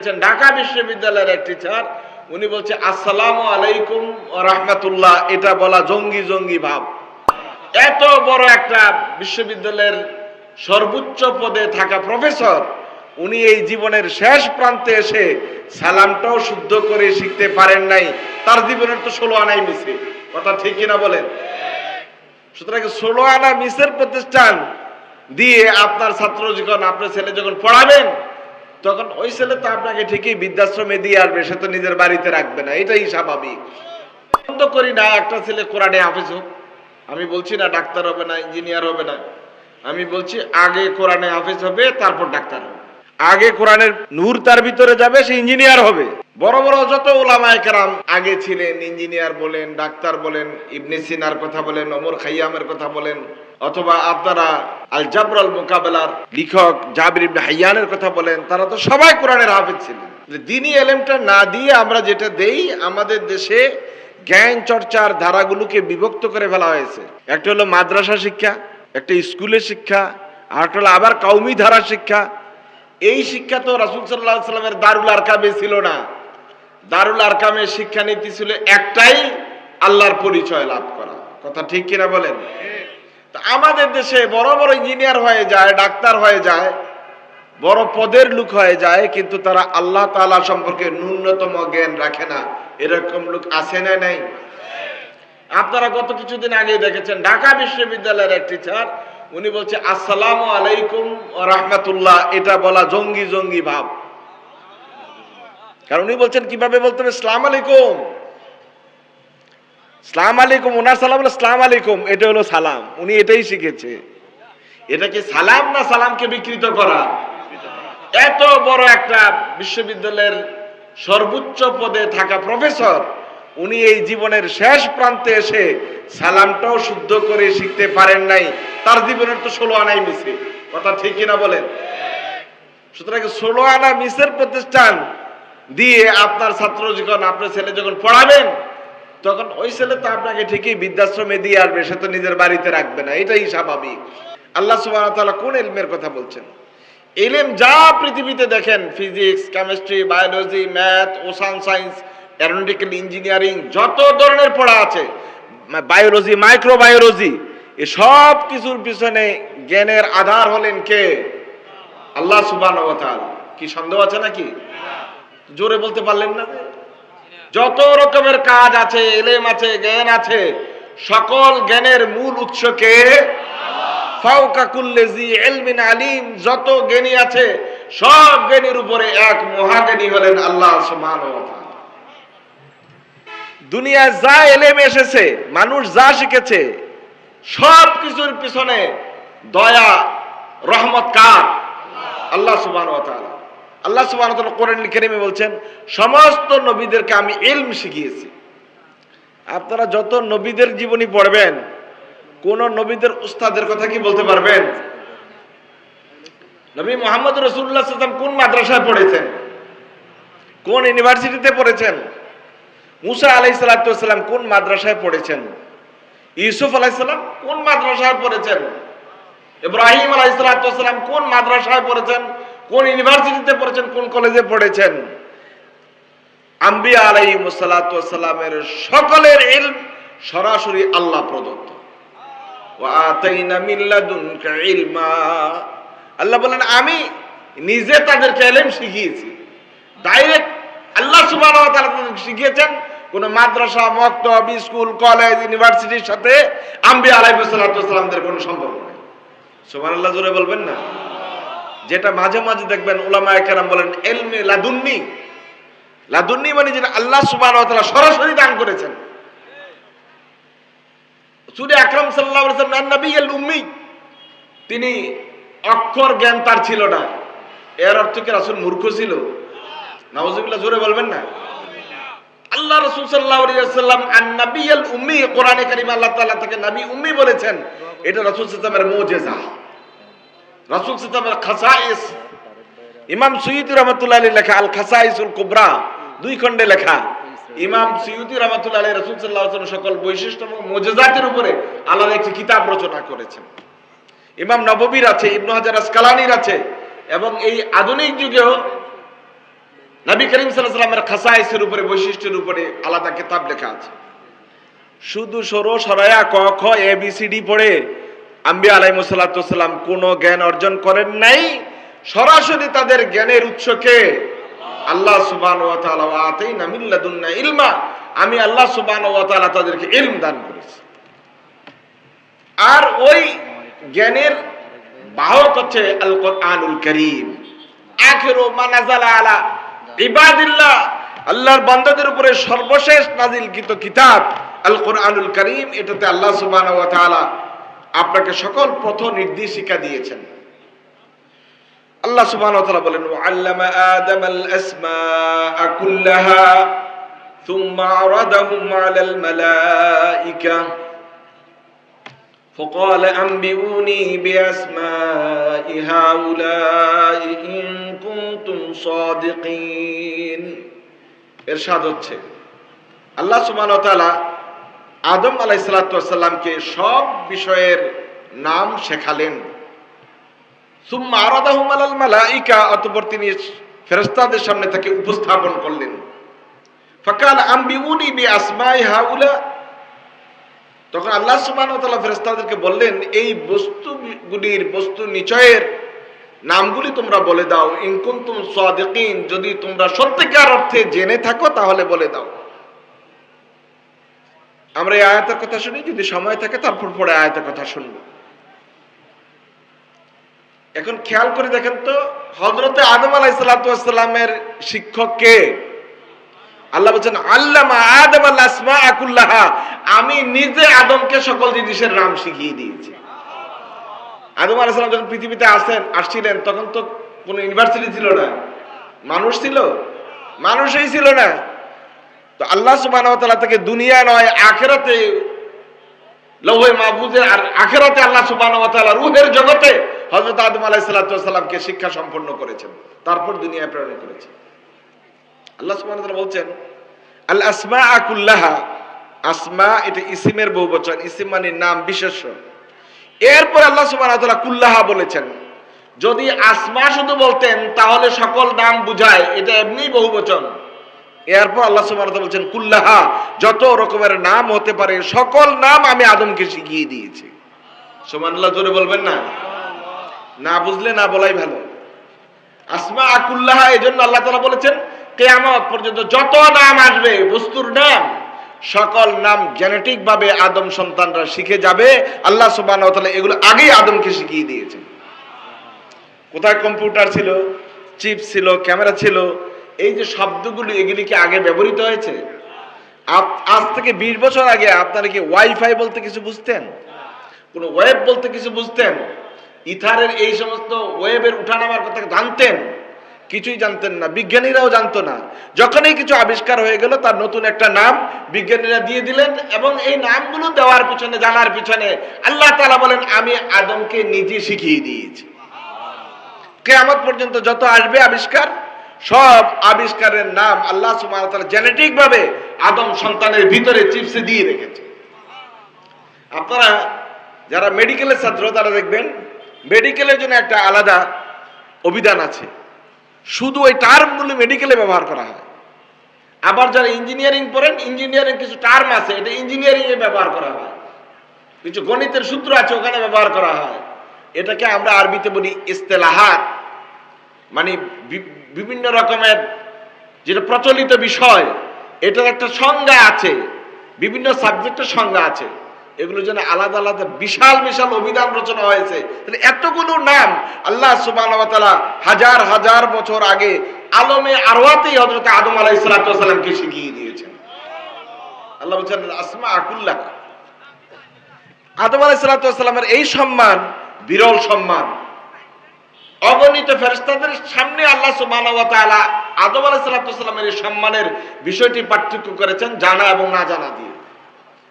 ঢাকা বিশ্ববিদ্যালয়ের এক টিচার উনি বলছে আসসালামু আলাইকুম ওয়া রাহমাতুল্লাহ, এটা বলা জঙ্গি জঙ্গি ভাব। এত বড় একটা বিশ্ববিদ্যালয়ের সর্বোচ্চ পদে থাকা প্রফেসর, উনি এই জীবনের শেষ প্রান্তে এসে সালামটাও শুদ্ধ করে শিখতে পারেন নাই। তার জীবনের তো 16 আনাই মিছে, কথা ঠিক কিনা বলেন? সুতরাং 16 আনা মিসের প্রতিষ্ঠান দিয়ে আপনার ছাত্র যখন, আপনার ছেলে যখন পড়াবেন, তখন ওই ছেলে তো আপনাকে ঠিকই বৃদ্ধাশ্রমে দিয়ে আসবে, সে তো নিজের বাড়িতে রাখবে না, এটাই স্বাভাবিক। বন্ধ করি না একটা ছেলে কোরআনে হাফেজ হোক, আমি বলছি না ডাক্তার হবে না, ইঞ্জিনিয়ার হবে না, আমি বলছি আগে কোরআনে হাফেজ হবে, তারপর ডাক্তার হবে। আগে কোরআনের নূর তার ভিতরে যাবে, সে ইঞ্জিনিয়ার হবে। বড় বড় যত উলামায়ে কেরাম আগে ছিলেন, ইঞ্জিনিয়ার বলেন, ডাক্তার বলেন, ইবনে সিনার কথা বলেন, ওমর খাইয়ামের কথা বলেন, অথবা আপনারা আল জাবর আল মুকাবেলার লেখক জাবির ইবনে হাইয়ানের কথা বলেন, তারা তো সবাই কোরআনের হাফেজ ছিলেন। দ্বীনি এলেমটা না দিয়ে আমরা যেটা দেই, আমাদের দেশে জ্ঞান চর্চার ধারাগুলোকে বিভক্ত করে ফেলা হয়েছে। একটা হলো মাদ্রাসা শিক্ষা, একটা স্কুলের শিক্ষা, আর একটা হলো আবার কওমি ধারা শিক্ষা। এই শিক্ষা তো রাসূল সাল্লাল্লাহু আলাইহি সাল্লামের দারুল আরকামে ছিল না। দারুল আরকামের শিক্ষানীতি ছিল একটাই, আল্লাহর পরিচয় লাভ করা। কথা ঠিক কিনা বলেন? তো আমাদের দেশে বড় বড় ইঞ্জিনিয়ার হয়ে যায়, ডাক্তার হয়ে যায়, বড় পদের লোক হয়ে যায়, কিন্তু তারা আল্লাহ তাআলা সম্পর্কে ন্যূনতম জ্ঞান রাখে না। এরকম লোক আছে না নাই? আপনারা গত কিছুদিন আগে দেখেছেন ঢাকা বিশ্ববিদ্যালয়ের এক টিচার, উনি বলছে আসসালামু আলাইকুম ওয়া রাহমাতুল্লাহ, এটা বলা জঙ্গি জঙ্গি ভাব। কারণ উনি বলছেন কিভাবে বলতে হবে, আসসালামু আলাইকুম, সালাম আলাইকুম, ওনার সালাম হলো সালাম আলাইকুম, এটা হলো সালাম। উনি এটাই শিখেছে। এটা কি সালাম না সালামকে বিকৃত করা? এত বড় একটা বিশ্ববিদ্যালয়ের সর্বোচ্চ পদে থাকা প্রফেসর, উনি এই জীবনের শেষ প্রান্তে এসে সালামটাও শুদ্ধ করে শিখতে পারেন নাই। তার জীবনের তো 16 আনাই মিছে, কথা ঠিক কিনা বলেন? সুতরাং 16 আনা মিসের প্রতিষ্ঠান দিয়ে আপনার ছাত্র যখন, আপনার ছেলে যখন পড়াবেন, তখন ওই ছেলে তো আপনাকে ঠিকই বৃদ্ধাশ্রমে দিয়ে আসবে, সে তো নিজের বাড়িতে রাখবে না, এটাই স্বাভাবিক। আল্লাহ সুবহানাহু ওয়া তাআলা কোন ইলমের কথা বলছেন? ইলম যা পৃথিবীতে দেখেন, physics, chemistry, biology, math, ocean science, aeronautical engineering, যত ধরনের পড়া আছে, বায়োলজি, মাইক্রোবায়োলজি, এই সব কিছুর পিছনে জ্ঞানের আধার হলেন কে? আল্লাহ সুবহানাহু ওয়া তাআলা। কি সন্দেহ আছে নাকি? জোরে বলতে পারলেন না? যত রকমের কাজ আছে, ইলম আছে, জ্ঞান আছে, সকল জ্ঞানের মূল উৎস কে? ফাওকা কুল্লি জি ইলমিন আলিম। যত জ্ঞানী আছে, সব জ্ঞানীর উপরে এক মহাজ্ঞানী হলেন আল্লাহ সুবহানাহু ওয়া তাআলা। দুনিয়ায় যা ইলম এসেছে, মানুষ যা শিখেছে, সব কিছুর পিছনে দয়া, রহমত কার? আল্লাহ সুবহানাহু ওয়া তাআলা। আল্লাহ সুবহানাহু ওয়া তাআলা কোরআনুল কারীমে বলছেন, সমস্ত নবীদেরকে আমি ইলম শিখিয়েছি। আপনারা যত নবীদের জীবনী পড়বেন, কোন নবীদের উস্তাদের কথা কি বলতে পারবেন? নবী মুহাম্মদ রাসূলুল্লাহ সাল্লাল্লাহু আলাইহি ওয়াসাল্লাম কোন মাদ্রাসায় পড়েছেন? কোন ইউনিভার্সিটিতে পড়েছেন? মুসা আলাইহিস সালাতু ওয়াস সালাম কোন মাদ্রাসায় পড়েছেন? ইউসুফ আলাইহিস সালাম কোন মাদ্রাসায় পড়েছেন? ইব্রাহিম আলাইহিস সালাতু ওয়াস সালাম কোন মাদ্রাসায় পড়েছেন? কোন ইউনিভার্সিটিতে পড়েছেন? কোন কলেজে পড়েছেন? আম্বিয়া আলাইহিমুস সালাতু ওয়াস সালামের সকলের ইলম সরাসরি আল্লাহ প্রদত্ত। ওয়া আতাইনা মিন লাদুনকা ইলমা। আল্লাহ বলেন আমি নিজে তাদেরকে ইলম শিখিয়েছি। ডাইরেক্ট আল্লাহ সুবহানাহু ওয়া তাআলা শিখিয়েছেন। কোন মাদ্রাসা, মক্তব, স্কুল, কলেজ, ইউনিভার্সিটির সাথে আম্বিয়া আলাইহিস সালাতু ওয়াস সালামদের কোনো সম্পর্ক নেই। সুবহানাল্লাহ জোরে বলবেন না? যেটা মাঝে মাঝে দেখবেন উলামায়ে কেরাম বলেন ইলমে লাদুন্নি। লাদুন্নি মানে যেটা আল্লাহ সুবহানাহু ওয়া তাআলা সরাসরি দান করেছেন। রাসূল আকরাম সাল্লাল্লাহু আলাইহি ওয়াসাল্লাম নবিয়ুল উম্মি, তিনি অক্ষর জ্ঞান তার ছিল না। এর অর্থ কি রাসূল মূর্খ ছিল? নাউজুবিল্লাহ, জোরে বলবেন না? আল্লাহ রাসূল সাল্লাল্লাহু আলাইহি ওয়াসাল্লাম আন-নবিয়ুল উম্মি, কোরআনে কারীমে আল্লাহ তাআলা তাকে নবী উম্মি বলেছেন। এটা রাসূল সাল্লাল্লাহু আলাইহি ওয়াসাল্লামের মুজিজা, রাসূল সাল্লাল্লাহু আলাইহি ওয়াসাল্লামের খাসাইস। ইমাম সুয়ুতী রাহমাতুল্লাহ আলাইহি লেখা আল খাসাইসুল কুবরা, 2 খণ্ডে লেখা। ইমাম সুয়ুতী রাহমাতুল্লাহ আলাইহি রাসূল সাল্লাল্লাহু আলাইহি ওয়াসাল্লামের সকল বৈশিষ্ট্য এবং মুজিজাতের উপরে আলাদা একটি কিতাব রচনা করেছেন। ইমাম নববীর আছে, ইবনে হাজার আসকালানির আছে, এবং এই আধুনিক যুগেও নবী করিম সাল্লাল্লাহু আলাইহি ওয়াসাল্লামের খাসায়েসের উপরে, বৈশিষ্ট্যের উপরে আলাদা কিতাব লেখা আছে। শুধু সরো সরায়া ক খ এ বি সি ডি পড়ে আম্বিয়া আলাইহিস সালাতু ওয়াসসালাম কোনো জ্ঞান অর্জন করেন নাই। সরাসরি তাদের জ্ঞানের উৎসকে আল্লাহ সুবহানাহু ওয়া তাআলা, ওয়া আতাইনা মিন লাদুন্না ইলমা, আমি আল্লাহ সুবহানাহু ওয়া তাআলা তাদেরকে ইলম দান করেছি। আর ওই জ্ঞানের বাহক হচ্ছে আল কোরআনুল কারীম। আখিরু মা নাযালা আলা ইবাদিল্লাহ, আল্লাহর বান্দাদের উপরে সর্বশেষ নাজিলকৃত কিতাব আল কোরআনুল কারীম। এটাতে আল্লাহ সুবহানাহু ওয়া তাআলা আপনাকে সকল পথ নির্দেশিকা দিয়েছেন। আল্লাহ সুবহানাহু ওয়া তাআলা বলেন, ওয়া আল্লামা আদামাল আসমাআ কুল্লাহা সুম্মা আরাদাহুম আলাল মালাইকা فقال أنبئوني بأسماء هؤلاء إن كنتم صادقين। ইরশাদ হচ্ছে আল্লাহ সুবহানাহু ওয়া তাআলা আদম আলাইহিস সালাতু ওয়াস সালামকে সব বিষয়ের নাম শেখালেন। সুম্মা আরাদাহুম আলাল মালাইকা, অতঃপর তিনি ফেরেশতাদের সামনে তাকে উপস্থাপন করলেন। ফাকাল আনবিউনি বিআসমাই হাউলা, তখন আল্লাহ সুবহানাহু ওয়া তাআলা ফেরেশতাদেরকে বললেন, এই বস্তুগুলির বস্তু নিচয়ের নামগুলি তোমরা বলে দাও। ইন কুনতুম সাদিকিন, যদি তোমরা সত্যিকার অর্থে জেনে থাকো তাহলে বলে দাও। আমরা এই আয়াতের কথা শুনি, যদি সময় থাকে তারপর পরে আয়াতের কথা শুনব। এখন খেয়াল করে দেখেন তো, হযরতে আদম আলাইহিস সালাতু ওয়াস সালামের শিক্ষক কে? আল্লাহ বলেন আল্লামা আদম আল আসমাআ কুল্লাহা, আমি নিজে আদমকে সকল জিনিসের নাম শিখিয়ে দিয়েছি। আদম আলাইহিস সালাম যখন পৃথিবীতে আসছিলেন তখন তো কোনো ইউনিভার্সিটি ছিল না, মানুষ ছিল, মানুষই ছিল না। তো আল্লাহ সুবহানাহু ওয়া তাআলা তাকে দুনিয়া নয় আখিরাতে, লৌহে মাহফুজে আর আখিরাতে আল্লাহ সুবহানাহু ওয়া তাআলা রূহের জগতে হযরত আদম আলাইহিস সালাতু ওয়াস সালামকে শিক্ষা সম্পন্ন করেছেন, তারপর দুনিয়ায় প্রেরণ করেছেন। আল্লাহ সুবহানাহু ওয়া তাআলা বলছেন আল আসমাআ কুল্লাহা, আসমা এটা ইসিমের বহুবচন, ইসিম মানে নাম, বিশেষ্য। এরপর আল্লাহ সুবহানাহু ওয়া তাআলা কুল্লাহা বলেছেন। যদি আসমা শুধু বলতেন তাহলে সকল নাম বুঝায়, এটা এমনি বহুবচন। এরপর আল্লাহ সুবহানাহু ওয়া তাআলা বলছেন কুল্লাহা, যত রকমের নাম হতে পারে সকল নাম আমি আদমকে শিখিয়ে দিয়েছি। সুবহানাল্লাহ, জোরে বলবেন না? না বুঝলে না বলাই ভালো। আসমা কুল্লাহা এজন্য আল্লাহ তাআলা বলেছেন কিয়ামত পর্যন্ত যত নাম আসবে বস্তুর নাম, সকল নাম জেনেটিক ভাবে আদম সন্তানরা শিখে যাবে। আল্লাহ সুবহানাহু ওয়া তাআলা এগুলো আগেই আদমকে শিখিয়ে দিয়েছেন। কোথায় কম্পিউটার ছিল, চিপ ছিল, ক্যামেরা ছিল, এই যে শব্দগুলো এগুলি কি আগে ব্যবহৃত হয়েছে? আজ থেকে 20 বছর আগে আপনারা কি ওয়াইফাই বলতে কিছু বুঝতেন? কোন ওয়েব বলতে কিছু বুঝতেন? ইথারের এই সমস্ত ওয়েবের উঠানামার কথা জানতেন? কিছুই জানতেন না, বিজ্ঞানীরাও জানতো না। যখনই কিছু আবিষ্কার হয়ে গেল তার নতুন একটা নাম বিজ্ঞানীরা দিয়ে দিলেন, এবং এই নামগুলো দেওয়ার পিছনে, জানার পিছনে আল্লাহ তাআলা বলেন আমি আদমকে নিজে শিখিয়ে দিয়েছি। কিয়ামত পর্যন্ত যত আসবে আবিষ্কার, সব আবিষ্কারের নাম আল্লাহ সুবহানাহু ওয়া তাআলা জেনেটিক ভাবে আদম সন্তানের ভিতরে চিপসে দিয়ে রেখেছে। আপনারা যারা মেডিকেলের ছাত্র তারা দেখবেন মেডিকেলের জন্য একটা আলাদা অভিধান আছে, শুধু ওই টার্মগুলো মেডিকেলে ব্যবহার করা হয়। আবার যারা ইঞ্জিনিয়ারিং পড়েন, ইঞ্জিনিয়ারিং কিছু টার্ম আছে, এটা ইঞ্জিনিয়ারিং এ ব্যবহার করা হয়। কিছু গণিতের সূত্র আছে, ওখানে ব্যবহার করা হয়। এটাকে আমরা আরবিতে বলি ইস্তেলাহাত, মানে বিভিন্ন রকমের যেটা প্রচলিত বিষয়, এটার একটা সংজ্ঞা আছে, বিভিন্ন সাবজেক্টের সংজ্ঞা আছে। এগুলোর জন্য আলাদা আলাদা বিশাল বিশাল অভিধান রচনা হয়েছে। তাহলে এতগুলো নাম আল্লাহ সুবহানাহু ওয়া তাআলা হাজার হাজার বছর আগে আলমে আরওয়াতেই হযরত আদম আলাইহিস সালাতু ওয়াস সালামকে শিখিয়ে দিয়েছেন। আল্লাহ বলেন আসমা কুল্লাহা। আদম আলাইহিস সালাতু ওয়াস সালামের এই সম্মান বিরল সম্মান। অগণিত ফেরেশতাদের সামনে আল্লাহ সুবহানাহু ওয়া তাআলা আদম আলাইহিস সালাতু ওয়াস সালামের এই সম্মানের বিষয়টি পার্থক্য করেছেন জানা এবং না জানা দিয়ে।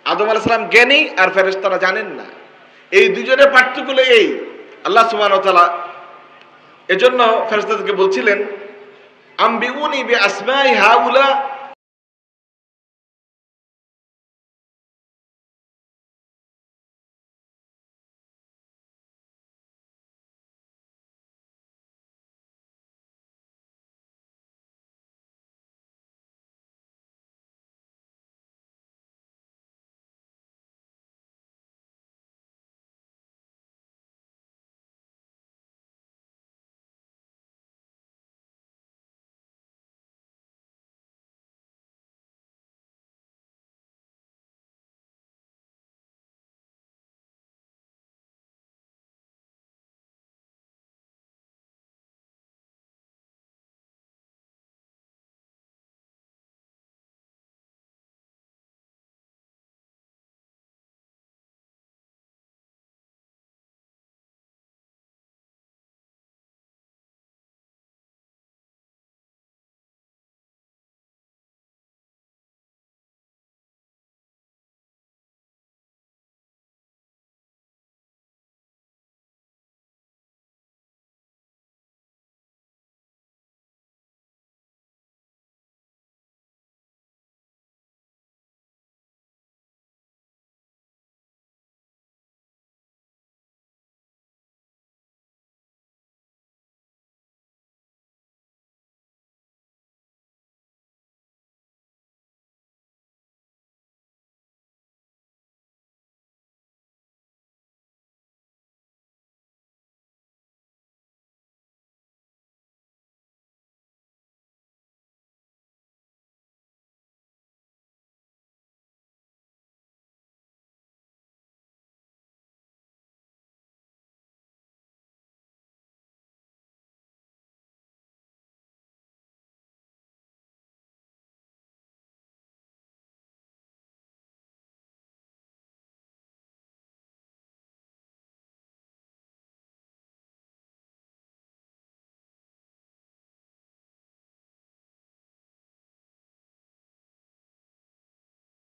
আদম আলাইহিস সালাম জ্ঞানী আর ফেরেশতারা জানেন না, এই দুজনের পার্থক্য হলো এই। আল্লাহ সুবহানাহু ওয়া তাআলা এজন্য ফেরেশতাদেরকে বলছিলেন আম্বিউনি বিআসমাই হাউলা